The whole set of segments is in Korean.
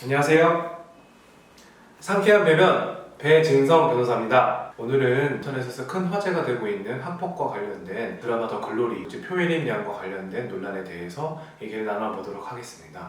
안녕하세요. 상쾌한 배면 배진성 변호사입니다. 오늘은 인터넷에서 큰 화제가 되고 있는 학폭과 관련된 드라마 더 글로리 표혜림 양과 관련된 논란에 대해서 얘기를 나눠보도록 하겠습니다.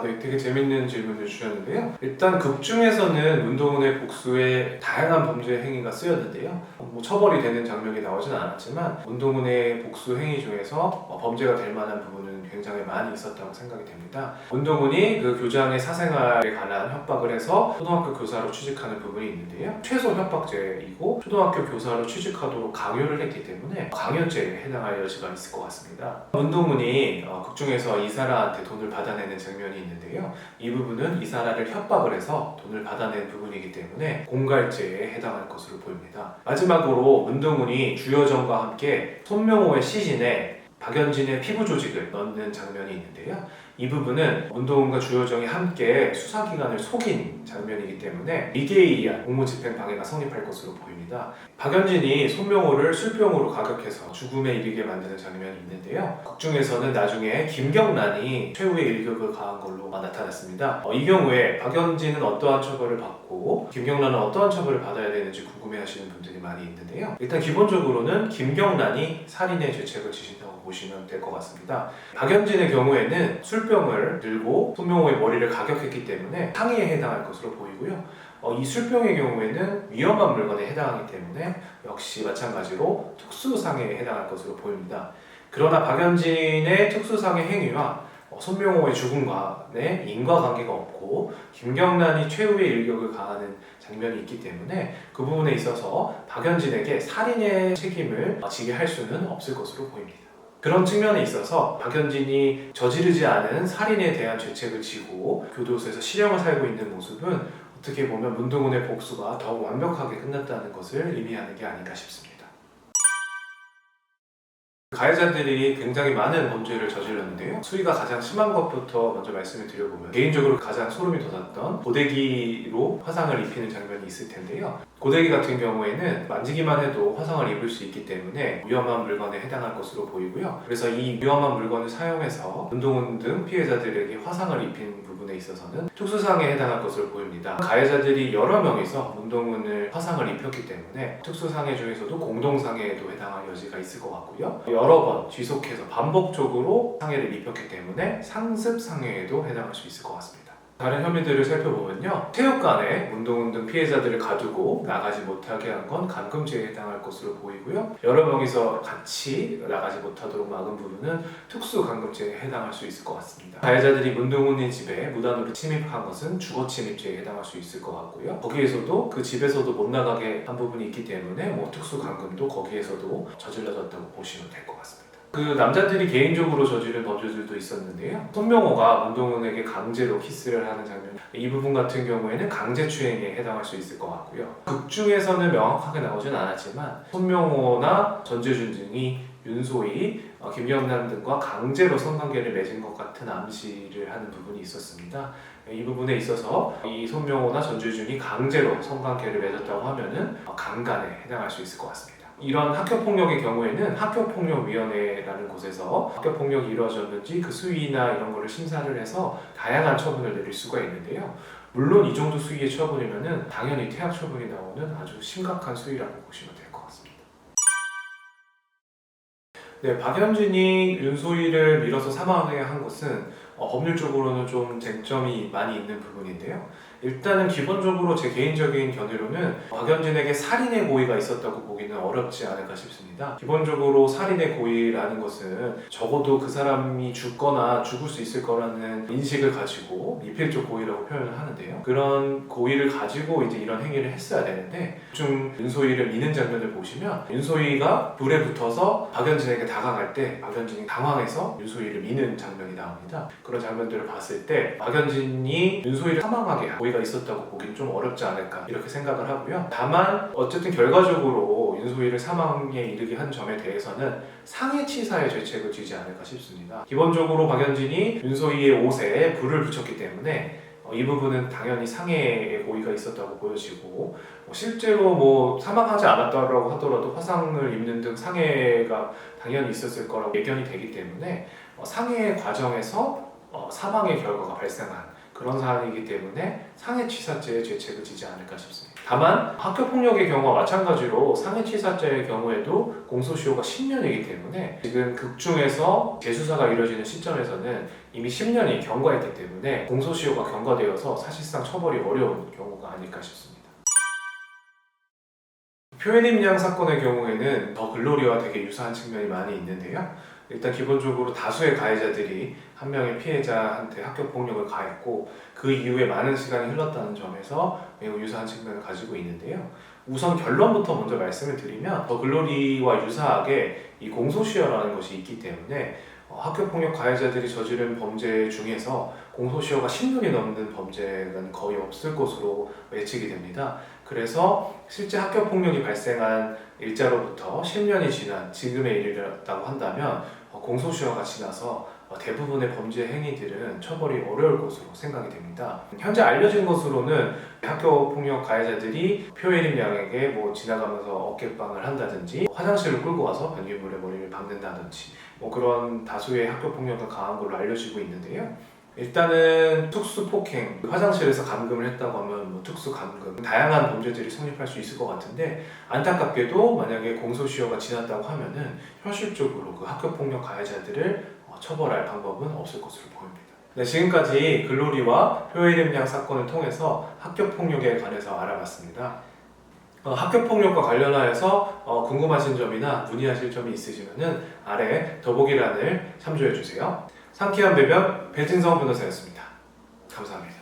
네, 되게 재밌는 질문을 주셨는데요. 일단 극 중에서는 문동은의 복수에 다양한 범죄 행위가 쓰였는데요. 처벌이 되는 장면이 나오진 않았지만 문동은의 복수 행위 중에서 범죄가 될 만한 부분은 굉장히 많이 있었다고 생각이 됩니다. 문동은이 그 교장의 사생활에 관한 협박을 해서 초등학교 교사로 취직하는 부분이 있는데요. 최소 협박죄이고 초등학교 교사로 취직하도록 강요를 했기 때문에 강요죄에 해당할 여지가 있을 것 같습니다. 문동은이 극 중에서 이사라한테 돈을 받아내는 장면이 있는데요. 이 부분은 이사라를 협박을 해서 돈을 받아낸 부분이기 때문에 공갈죄에 해당할 것으로 보입니다. 마지막으로 문동은이 주여정과 함께 손명호의 시신에 박연진의 피부 조직을 넣는 장면이 있는데요. 이 부분은 문동은과 주여정이 함께 수사기관을 속인 장면이기 때문에 이에 의한 공무집행방해가 성립할 것으로 보입니다. 박연진이 손명호를 술병으로 가격해서 죽음에 이르게 만드는 장면이 있는데요. 극 중에서는 나중에 김경란이 최후의 일격을 가한 걸로 나타났습니다. 이 경우에 박연진은 어떠한 처벌을 받고 김경란은 어떠한 처벌을 받아야 되는지 궁금해하시는 분들이 많이 있는데요. 일단 기본적으로는 김경란이 살인의 죄책을 지신다고 보시면 될 것 같습니다. 박연진의 경우에는 술병을 들고 손명호의 머리를 가격했기 때문에 상해에 해당할 것으로 보이고요. 이 술병의 경우에는 위험한 물건에 해당하기 때문에 역시 마찬가지로 특수상해에 해당할 것으로 보입니다. 그러나 박연진의 특수상해 행위와 손명호의 죽음과의 인과관계가 없고 김경란이 최후의 일격을 가하는 장면이 있기 때문에 그 부분에 있어서 박연진에게 살인의 책임을 지게 할 수는 없을 것으로 보입니다. 그런 측면에 있어서 박연진이 저지르지 않은 살인에 대한 죄책을 지고 교도소에서 실형을 살고 있는 모습은 어떻게 보면 문동은의 복수가 더욱 완벽하게 끝났다는 것을 의미하는 게 아닌가 싶습니다. 가해자들이 굉장히 많은 범죄를 저질렀는데요. 수위가 가장 심한 것부터 먼저 말씀을 드려보면 개인적으로 가장 소름이 돋았던 고데기로 화상을 입히는 장면이 있을 텐데요. 고데기 같은 경우에는 만지기만 해도 화상을 입을 수 있기 때문에 위험한 물건에 해당할 것으로 보이고요. 그래서 이 위험한 물건을 사용해서 문동은 등 피해자들에게 화상을 입힌 부분에 있어서는 특수상해에 해당할 것으로 보입니다. 가해자들이 여러 명이서 문동은을 화상을 입혔기 때문에 특수상해 중에서도 공동상해에도 해당할 여지가 있을 것 같고요. 여러 번 지속해서 반복적으로 상해를 입혔기 때문에 상습상해에도 해당할 수 있을 것 같습니다. 다른 혐의들을 살펴보면요. 체육관에 문동은 등 피해자들을 가두고 나가지 못하게 한 건 감금죄에 해당할 것으로 보이고요. 여러 명이서 같이 나가지 못하도록 막은 부분은 특수감금죄에 해당할 수 있을 것 같습니다. 가해자들이 문동은의 집에 무단으로 침입한 것은 주거침입죄에 해당할 수 있을 것 같고요. 거기에서도 그 집에서도 못 나가게 한 부분이 있기 때문에 특수감금도 거기에서도 저질러졌다고 보시면 될 것 같습니다. 그 남자들이 개인적으로 저지른 범죄들도 있었는데요. 손명호가 문동은에게 강제로 키스를 하는 장면, 이 부분 같은 경우에는 강제추행에 해당할 수 있을 것 같고요. 극 중에서는 명확하게 나오진 않았지만 손명호나 전재준 등이 윤소희, 김경란 등과 강제로 성관계를 맺은 것 같은 암시를 하는 부분이 있었습니다. 이 부분에 있어서 이 손명호나 전재준이 강제로 성관계를 맺었다고 하면은 강간에 해당할 수 있을 것 같습니다. 이런 학교폭력의 경우에는 학교폭력위원회라는 곳에서 학교폭력이 이루어졌는지 그 수위나 이런 거를 심사를 해서 다양한 처분을 내릴 수가 있는데요. 물론 이 정도 수위의 처분이면은 당연히 퇴학 처분이 나오는 아주 심각한 수위라고 보시면 될 것 같습니다. 네, 박연진이 윤소희를 밀어서 사망하게 한 것은 법률적으로는 좀 쟁점이 많이 있는 부분인데요. 일단은 기본적으로 제 개인적인 견해로는 박연진에게 살인의 고의가 있었다고 보기는 어렵지 않을까 싶습니다. 기본적으로 살인의 고의라는 것은 적어도 그 사람이 죽거나 죽을 수 있을 거라는 인식을 가지고 미필적 고의라고 표현을 하는데요. 그런 고의를 가지고 이제 이런 행위를 했어야 되는데 좀 윤소희를 미는 장면을 보시면 윤소희가 불에 붙어서 박연진에게 다가갈 때 박연진이 당황해서 윤소희를 미는 장면이 나옵니다. 그런 장면들을 봤을 때 박연진이 윤소희를 사망하게 한 고의가 있었다고 보기는 좀 어렵지 않을까 이렇게 생각을 하고요. 다만 어쨌든 결과적으로 윤소희를 사망에 이르게 한 점에 대해서는 상해치사의 죄책을 지지 않을까 싶습니다. 기본적으로 박연진이 윤소희의 옷에 불을 붙였기 때문에 이 부분은 당연히 상해의 고의가 있었다고 보여지고 실제로 사망하지 않았다고 하더라도 화상을 입는 등 상해가 당연히 있었을 거라고 예견이 되기 때문에 상해 과정에서 사망의 결과가 발생한 그런 사안이기 때문에 상해치사죄의 죄책을 지지 않을까 싶습니다. 다만 학교폭력의 경우와 마찬가지로 상해치사죄의 경우에도 공소시효가 10년이기 때문에 지금 극중에서 재수사가 이루어지는 시점에서는 이미 10년이 경과했기 때문에 공소시효가 경과되어서 사실상 처벌이 어려운 경우가 아닐까 싶습니다. 표현임량 사건의 경우에는 더 글로리와 되게 유사한 측면이 많이 있는데요. 일단 기본적으로 다수의 가해자들이 한 명의 피해자한테 학교폭력을 가했고 그 이후에 많은 시간이 흘렀다는 점에서 매우 유사한 측면을 가지고 있는데요. 우선 결론부터 먼저 말씀을 드리면 더 글로리와 유사하게 이 공소시효라는 것이 있기 때문에 학교폭력 가해자들이 저지른 범죄 중에서 공소시효가 10년이 넘는 범죄는 거의 없을 것으로 예측이 됩니다. 그래서 실제 학교폭력이 발생한 일자로부터 10년이 지난 지금에 이르렀다고 한다면 공소시효가 지나서 대부분의 범죄 행위들은 처벌이 어려울 것으로 생각이 됩니다. 현재 알려진 것으로는 학교폭력 가해자들이 표혜림 양에게 지나가면서 어깨빵을 한다든지 화장실을 끌고 와서 변기물에 머리를 박는다든지 그런 다수의 학교폭력을 가한 걸로 알려지고 있는데요. 일단은 특수폭행, 화장실에서 감금을 했다고 하면 특수감금, 다양한 범죄들이 성립할 수 있을 것 같은데 안타깝게도 만약에 공소시효가 지났다고 하면은 현실적으로 그 학교폭력 가해자들을 처벌할 방법은 없을 것으로 보입니다. 네, 지금까지 글로리와 표혜림 양 사건을 통해서 학교폭력에 관해서 알아봤습니다. 학교폭력과 관련하여서 궁금하신 점이나 문의하실 점이 있으시면 아래 더보기란을 참조해주세요. 상쾌한 배변 배진성 변호사였습니다. 감사합니다.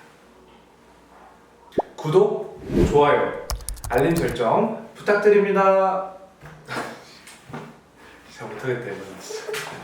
구독, 좋아요, 알림 설정 부탁드립니다. 잘 못하겠다 이거는 진짜.